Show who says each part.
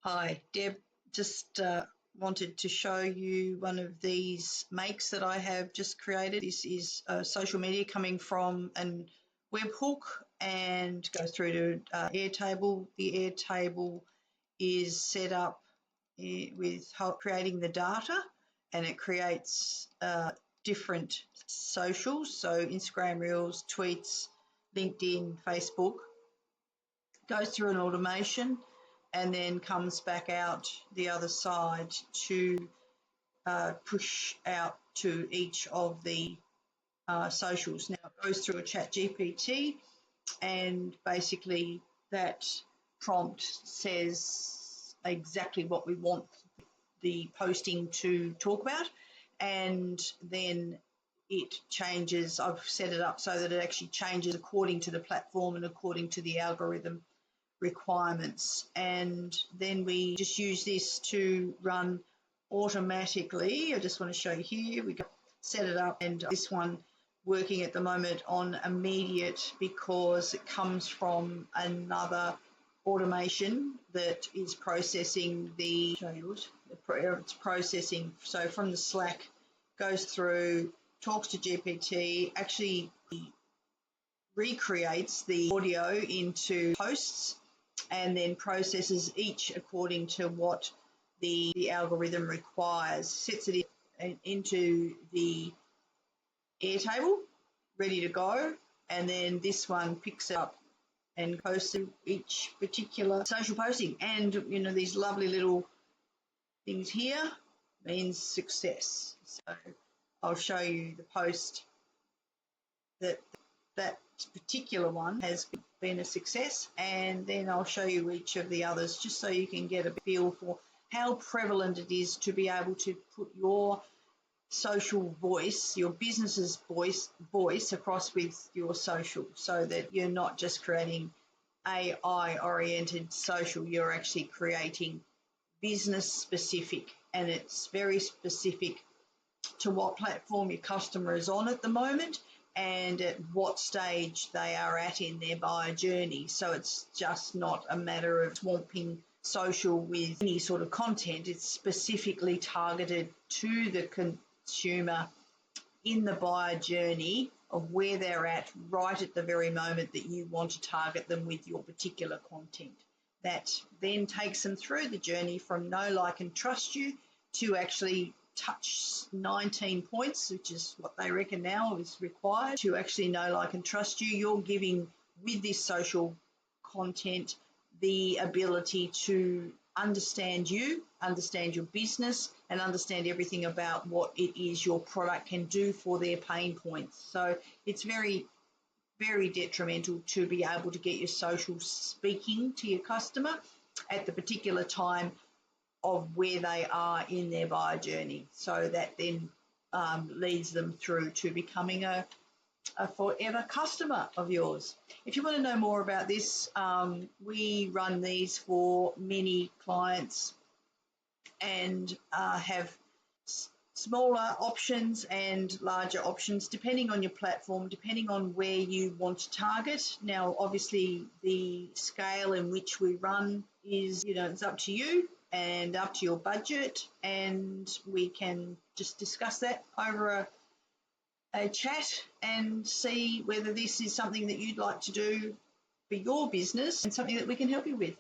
Speaker 1: Hi, Deb. Just wanted to show you one of these makes that I have just created. This is social media coming from an webhook and goes through to Airtable. The Airtable is set up with creating the data, and it creates different socials, so Instagram Reels, tweets, LinkedIn, Facebook. Goes through an automation and then comes back out the other side to push out to each of the socials. Now it goes through a chat GPT, and basically that prompt says exactly what we want the posting to talk about, and then it changes. I've set it up so that it actually changes according to the platform and according to the algorithm requirements, and then we just use this to run automatically. I just want to show you here. We set it up, and this one working at the moment on immediate because it comes from another automation that is processing it's processing. So from the Slack, goes through, talks to GPT, actually recreates the audio into posts, and then processes each according to what the algorithm requires, sets it into the Airtable, ready to go, and then this one picks it up and posts each particular social posting. And these lovely little things here means success. So I'll show you the post that particular one has been a success, and then I'll show you each of the others just so you can get a feel for how prevalent it is to be able to put your social voice, your business's voice across with your social, so that you're not just creating AI oriented social, you're actually creating business specific, and it's very specific to what platform your customer is on at the moment and at what stage they are at in their buyer journey. So it's just not a matter of swamping social with any sort of content. It's specifically targeted to the consumer in the buyer journey of where they're at right at the very moment that you want to target them with your particular content. That then takes them through the journey from know, like and trust you to actually touch 19 points, which is what they reckon now is required to actually know, like and trust you. You're giving, with this social content, the ability to understand you, understand your business, and understand everything about what it is your product can do for their pain points. So it's very, very detrimental to be able to get your social speaking to your customer at the particular time of where they are in their buyer journey. So that then leads them through to becoming a forever customer of yours. If you want to know more about this, we run these for many clients and have smaller options and larger options depending on your platform, depending on where you want to target. Now, obviously, the scale in which we run is, it's up to you and up to your budget, and we can just discuss that over a chat and see whether this is something that you'd like to do for your business and something that we can help you with.